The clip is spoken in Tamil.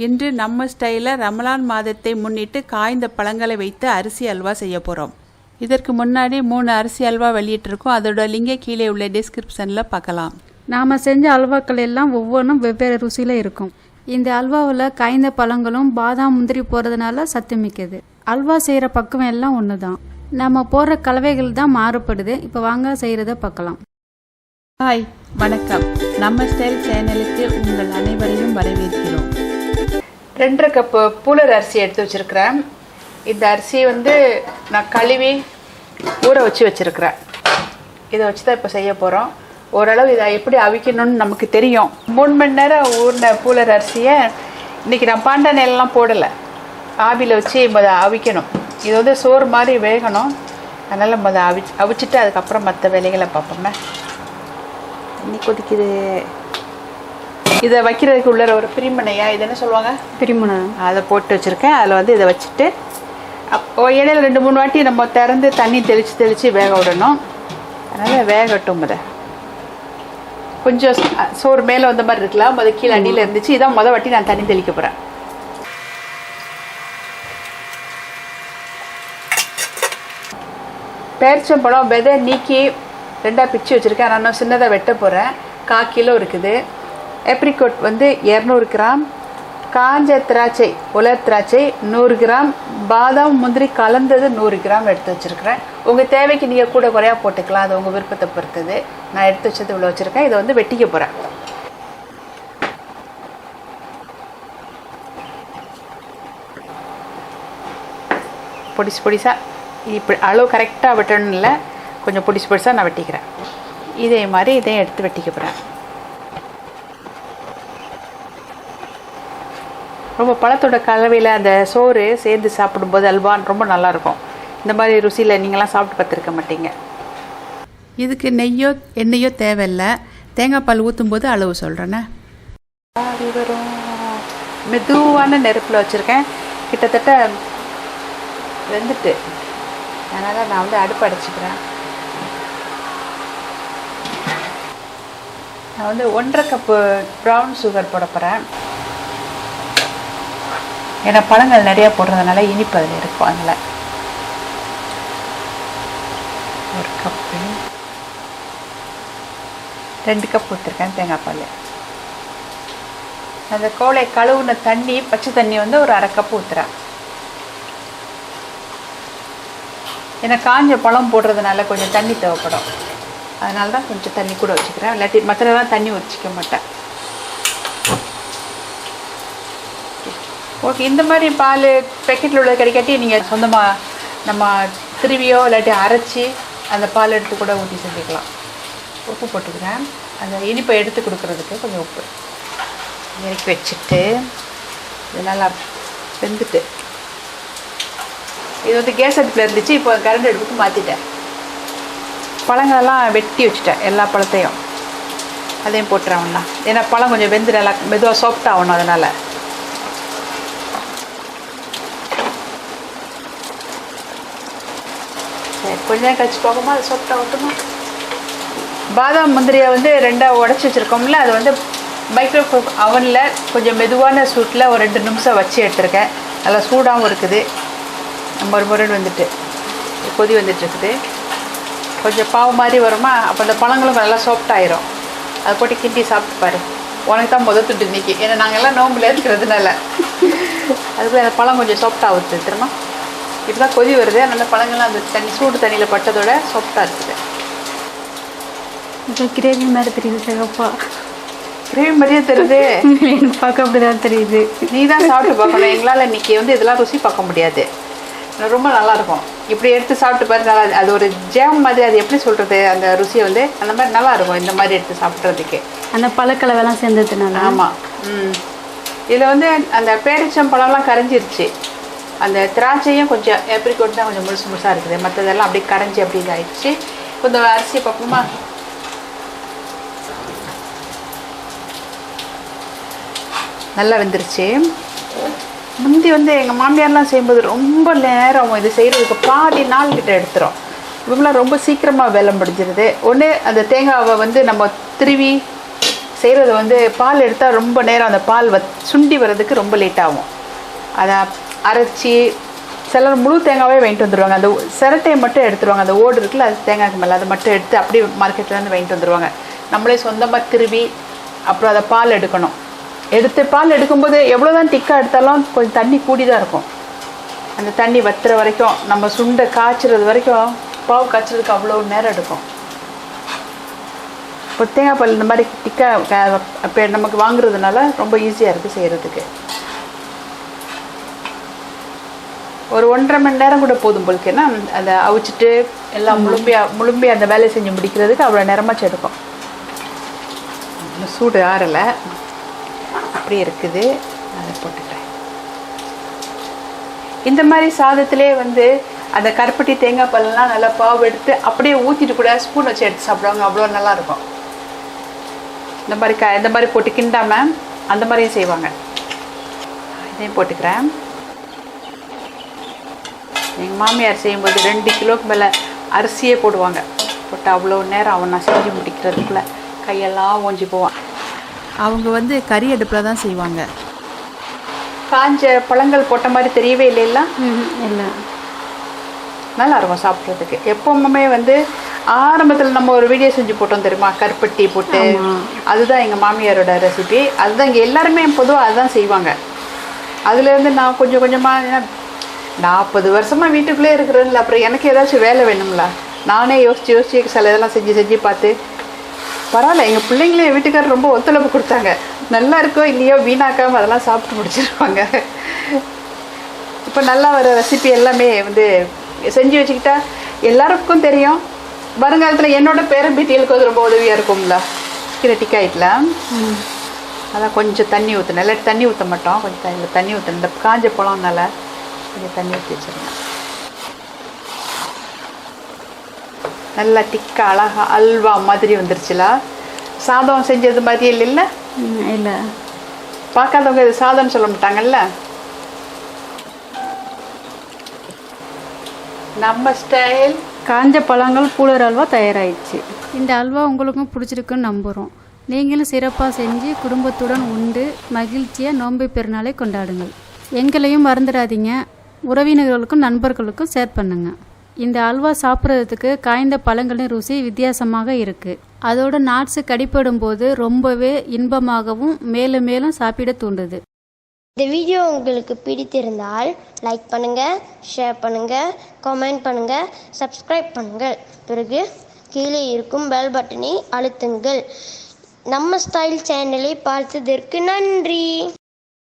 இன்று நம்ம ஸ்டைலில் ரமலான் மாதத்தை முன்னிட்டு காய்ந்த பழங்களை வைத்து அரிசி அல்வா செய்ய போகிறோம். இதற்கு முன்னாடி 3 அரிசி அல்வா வெளியிட்டிருக்கோம். அதோட லிங்கை கீழே உள்ள டிஸ்கிரிப்ஷனில் பார்க்கலாம். நாம் செஞ்ச அல்வாக்கள் எல்லாம் ஒவ்வொன்றும் வெவ்வேறு ருசியில் இருக்கும். இந்த அல்வாவில் காய்ந்த பழங்களும் பாதாம் முந்திரி போகிறதுனால சத்து மிக்கது. அல்வா செய்கிற பக்குவம் எல்லாம் ஒன்று தான். நம்ம போடுற கலவைகள் தான் மாறுபடுது. இப்போ வாங்க செய்கிறத பார்க்கலாம். ஹாய், வணக்கம். நம்ம ஸ்டைல் சேனலுக்கு உங்கள் அனைவரையும் வரவேற்கிறோம். 2 கப்பு புலர் அரிசி எடுத்து வச்சுருக்கிறேன். இந்த அரிசியை நான் கழுவி ஊற வச்சுருக்கிறேன். இதை வச்சு தான் இப்போ செய்ய போகிறோம். ஓரளவு இதை எப்படி அவிக்கணும்னு நமக்கு தெரியும். 3 மணி நேரம் ஊறின புலர் அரிசியை இன்றைக்கி நான் பாண்டெல்லாம் போடலை, ஆவியில் வச்சு அவிக்கணும். இது சோறு மாதிரி வேகணும். அதனால் அவிச்சிட்டு அதுக்கப்புறம் மற்ற வேலைகளை பார்ப்போமே. இன்னைக்கு கொதிக்குது. இதை வைக்கிறதுக்கு உள்ள ஒரு பிரிமனையா, இது என்ன சொல்லுவாங்க, பிரிமனை, அதை போட்டு வச்சுருக்கேன். அதில் இதை வச்சுட்டு இடையில 2-3 வாட்டி நம்ம திறந்து தண்ணி தெளித்து வேக விடணும். அதனால் வேகட்டும். கொஞ்சம் சோறு மேலே வந்த மாதிரி இருக்கலாம், கீழே அடியில் இருந்துச்சு. இதான் வாட்டி நான் தண்ணி தெளிக்க போகிறேன். பேரிச்சம்பழம் விதை நீக்கி 2ஆக பிச்சு வச்சுருக்கேன். நான் சின்னதாக வெட்ட போகிறேன். 1/4 கிலோ இருக்குது. ஏப்ரிகோட் 200 கிராம், காஞ்ச திராட்சை உலர் திராட்சை 100 கிராம், பாதாம் முந்திரி கலந்தது 100 கிராம் எடுத்து வச்சுருக்கிறேன். உங்கள் தேவைக்கு நீங்கள் கூட குறையா போட்டுக்கலாம், அது உங்கள் விருப்பத்தை பொறுத்தது. நான் எடுத்து வச்சது இவ்வளோ வச்சுருக்கேன். இதை வெட்டிக்க போகிறேன். பொடிசாக இப்படி அளவு கரெக்டாக வெட்டணும் இல்லை, கொஞ்சம் பொடிசாக நான் வெட்டிக்கிறேன். இதே மாதிரி இதையும் எடுத்து வெட்டிக்க போகிறேன். ரொம்ப பழத்தோட கலவையில் அந்த சோறு சேர்ந்து சாப்பிடும்போது அல்வான் ரொம்ப நல்லாயிருக்கும். இந்த மாதிரி ருசியில் நீங்களாம் சாப்பிட்டு பார்த்துருக்க மாட்டீங்க. இதுக்கு நெய்யோ எண்ணெயோ தேவையில்லை. தேங்காய் பால் ஊற்றும் போது அளவு சொல்கிறேன்னே. வரும் மெதுவான நெருப்பில் வச்சுருக்கேன். கிட்டத்தட்ட வெந்துட்டு, அதனால் நான் அடுப்பு அடைச்சிக்கிறேன். நான் 1.5 கப்பு ப்ரௌன் சுகர் போட போகிறேன். ஏன்னா பழங்கள் நிறையா போடுறதுனால இனிப்பு அதில் இருக்கும். அதில் 1 கப்பு, 2 கப் ஊற்றிருக்கேன் தேங்காய் பால். அந்த கோலை கழுவுன தண்ணி, பச்சை தண்ணி ஒரு 1/2 கப்பு ஊற்றுறேன். ஏன்னா காஞ்ச பழம் போடுறதுனால கொஞ்சம் தண்ணி தேவைப்படும். அதனால தான் கொஞ்சம் தண்ணி கூட வச்சுக்கிறேன். இல்லாட்டி மற்றதான் தண்ணி வச்சுக்க மாட்டேன். ஓகே, இந்த மாதிரி பால் பேக்கெட்டில் உள்ளது கிடைக்காட்டி நீங்கள் சொந்தமாக நம்ம திருவியோ இல்லாட்டி அரைச்சி அந்த பால் எடுத்து கூட ஊற்றி செஞ்சுக்கலாம். உப்பு போட்டுக்கிறேன். அந்த இனிப்பை எடுத்து கொடுக்குறதுக்கு கொஞ்சம் உப்பு இறக்கி வச்சுட்டு இது நல்லா வெந்துட்டு, இது கேஸ் அடுப்பில் இருந்துச்சு. இப்போ கரண்ட் அடுப்புக்கு மாற்றிட்டேன். பழங்களெல்லாம் வெட்டி வச்சுட்டேன். எல்லா பழத்தையும் அதையும் போட்டுறேன்னா, ஏன்னா பழம் கொஞ்சம் வெந்து நல்லா மெதுவாக சாஃப்ட் ஆகணும். அதனால் சரி, கொஞ்ச நேரம் கழிச்சு போகுமா அது சாஃப்ட் ஆகட்டுமா. பாதாம் முந்திரியை 2ஆக உடச்சி வச்சுருக்கோம்ல, அது மைக்ரோவேவ் அவனில் கொஞ்சம் மெதுவான சூட்டில் ஒரு 2 நிமிஷம் வச்சு எடுத்துருக்கேன். நல்லா சூடாகவும் இருக்குது. முறைன்னு கொதி வந்துட்டுருக்குது. கொஞ்சம் பாவு மாதிரி வருமா, அப்போ அந்த பழங்களும் நல்லா சாஃப்ட் ஆயிரும். அதை போட்டு கிண்டி சாப்பிட்டு பாரு. உனக்கு தான் துட்டு இன்றைக்கி, ஏன்னா நாங்கள் எல்லாம் நோம்பில் இருக்கிறதுனால அதுக்கு அந்த பழம் கொஞ்சம் சாஃப்ட் ஆகுது. திரும்ப இப்போ தான் கொதி வருது. அந்த பழங்கள்லாம் அந்த சூடு தண்ணியில் பட்டதோட சாஃப்டாக இருக்குது. இப்போ கிரேவி மாதிரி தெரியுது. சிகப்பா கிரேவி மாதிரியே தெரியுது. பார்க்க அப்படிதான் தெரியுது. நீ தான் சாப்பிட்டு பார்க்கணும். எங்களால் இன்றைக்கி இதெல்லாம் ருசி பார்க்க முடியாது. ரொம்ப நல்லாயிருக்கும். இப்படி எடுத்து சாப்பிட்டு பாரு. நல்லா, அது ஒரு ஜேம் மாதிரி. அது எப்படி சொல்கிறது, அந்த ருசியை அந்த மாதிரி நல்லாயிருக்கும். இந்த மாதிரி எடுத்து சாப்பிட்றதுக்கு அந்த பழக்கலவெல்லாம் சேர்ந்ததுனால. ஆமாம். இதில் அந்த பேரிச்சம்பழம்லாம் கரைஞ்சிருச்சு. அந்த திராட்சையும் கொஞ்சம் ஏப்ரிகோட் தான் கொஞ்சம் முழுசாக இருக்குது. மற்றதெல்லாம் அப்படியே கரைஞ்சி அப்படி இதாகிடுச்சு. கொஞ்சம் அரிசி பார்ப்போமா. நல்லா வெந்துருச்சு. முந்தி எங்கள் மாமியார்லாம் செய்யும்போது ரொம்ப நேரம் இது செய்கிறதுக்கு பாதி நாள் கிட்ட எடுத்துரும். இவங்களாம் ரொம்ப சீக்கிரமாக வேலை முடிஞ்சிருது. ஒன்று அந்த தேங்காவை நம்ம திருவி செய்கிறது வந்து பால் எடுத்தால் ரொம்ப நேரம் அந்த பால் சுண்டி வர்றதுக்கு ரொம்ப லேட் ஆகும். அதை அரைச்சி சிலர் முழு தேங்காவே வாங்கிட்டு வந்துடுவாங்க. அந்த சிரட்டையை மட்டும் எடுத்துருவாங்க. அந்த ஓடு இருக்குல்ல, அது தேங்காய்க்கு மேலே அதை மட்டும் எடுத்து அப்படியே மார்க்கெட்லேருந்து வாங்கிட்டு வந்துடுவாங்க. நம்மளே சொந்தமாக திருவி அப்புறம் அதை பால் எடுக்கணும். எடுத்து பால் எடுக்கும்போது எவ்வளோ தான் திக்காக எடுத்தாலும் கொஞ்சம் தண்ணி கூடி தான் இருக்கும். அந்த தண்ணி வத்துற வரைக்கும் நம்ம சுண்டை காய்ச்சிறது வரைக்கும் பாவு காய்ச்சறதுக்கு அவ்வளோ நேரம் எடுக்கும். இப்போ தேங்காய் பால் இந்த மாதிரி திக்காக இப்போ நமக்கு வாங்குறதுனால ரொம்ப ஈஸியாக இருக்குது செய்கிறதுக்கு. ஒரு 1.5 மணி நேரம் கூட போதும் போலுக்கு. ஏன்னா அதை அவிச்சிட்டு எல்லாம் முழும்பி அந்த வேலையை செஞ்சு முடிக்கிறதுக்கு அவ்வளோ நேரமாச்சு எடுக்கும். சூடு ஆறலை, அப்படி இருக்குது. அதை போட்டுட்டேன். இந்த மாதிரி சாதத்திலே வந்து அந்த கருப்பட்டி தேங்காய் பால்லாம் நல்லா பாவு எடுத்து அப்படியே ஊற்றிட்டு கூட ஸ்பூன் வச்சு எடுத்து சாப்பிடுவாங்க. அவ்வளோ நல்லாயிருக்கும். இந்த மாதிரி போட்டு கிண்டாமல் அந்த மாதிரியும் செய்வாங்க. இதையும் போட்டுக்கிறேன். எங்கள் மாமியார் செய்யும்போது 2 கிலோக்கு மேலே அரிசியே போடுவாங்க. போட்டு அவ்வளோ நேரம் அவன் நான் செஞ்சு முடிக்கிறதுக்குள்ளே கையெல்லாம் ஓஞ்சி போவான். அவங்க வந்து கறி அடுப்பில் தான் செய்வாங்க. காஞ்ச பழங்கள் போட்ட மாதிரி தெரியவே இல்லைல்ல? இல்லை, நல்லா இருக்கும் சாப்பிட்றதுக்கு. எப்பவுமே வந்து ஆரம்பத்தில் நம்ம ஒரு வீடியோ செஞ்சு போட்டோம் தெரியுமா, கருப்பட்டி போட்டு. அதுதான் எங்கள் மாமியாரோட ரெசிபி. அதுதான் இங்கே எல்லாருமே பொதுவாக அதுதான் செய்வாங்க. அதுலேருந்து நான் கொஞ்சம் கொஞ்சமாக 40 வருஷமாக வீட்டுக்குள்ளே இருக்கிறேன்ல, அப்புறம் எனக்கு ஏதாச்சும் வேலை வேணும்ல, நானே யோசிச்சு சில இதெல்லாம் செஞ்சு பார்த்து பரவாயில்ல. எங்கள் பிள்ளைங்களே வீட்டுக்காரர் ரொம்ப ஒத்துழைப்பு கொடுத்தாங்க. நல்லா இருக்கோ இல்லையோ வீணாக்காமல் அதெல்லாம் சாப்பிட்டு முடிச்சிருவாங்க. இப்போ நல்லா வர ரெசிபி எல்லாமே வந்து செஞ்சு வச்சுக்கிட்டா எல்லாருக்கும் தெரியும். வருங்காலத்தில் என்னோட பேரம்பேத்திகளுக்கு அது ரொம்ப உதவியாக இருக்கும்ல. கீரை டிக்காயிட்டில் அதான் கொஞ்சம் தண்ணி ஊற்றணும். இல்லை தண்ணி ஊற்ற மாட்டோம், கொஞ்சம் தண்ணி ஊற்றணும். இந்த காஞ்ச பழம்னால கொஞ்சம் தண்ணி ஊற்றி வச்சிருங்க. நல்லா டிக்கா அழகா அல்வா மாதிரி வந்துருச்சுல. சாதம் செஞ்சது மாதிரி இல்லைல்ல? இல்லை, பார்க்காதவங்க இது சாதம்னு சொல்ல மாட்டாங்கல்ல. நம்ம ஸ்டைல் காஞ்ச பழங்கள் பூலர் அல்வா தயாராகிடுச்சு. இந்த அல்வா உங்களுக்கும் பிடிச்சிருக்குன்னு நம்புகிறோம். நீங்களும் சிறப்பாக செஞ்சு குடும்பத்துடன் உண்டு மகிழ்ச்சியாக நோன்பு பெருநாளை கொண்டாடுங்கள். எங்களையும் மறந்துடாதீங்க. உறவினர்களுக்கும் நண்பர்களுக்கும் ஷேர் பண்ணுங்கள். இந்த அல்வா சாப்பிட்றதுக்கு காய்ந்த பழங்களின் ருசி வித்தியாசமாக இருக்குது. அதோட நாட்ஸு கடிப்படும் போது ரொம்பவே இன்பமாகவும் மேலும் மேலும் சாப்பிட தூண்டுது. இந்த வீடியோ உங்களுக்கு பிடித்திருந்தால் லைக் பண்ணுங்கள், ஷேர் பண்ணுங்கள், கமெண்ட் பண்ணுங்கள், சப்ஸ்கிரைப் பண்ணுங்கள். பிறகு கீழே இருக்கும் பெல் பட்டனை அழுத்துங்கள். நம்ம ஸ்டைல் சேனலை பார்த்ததற்கு நன்றி.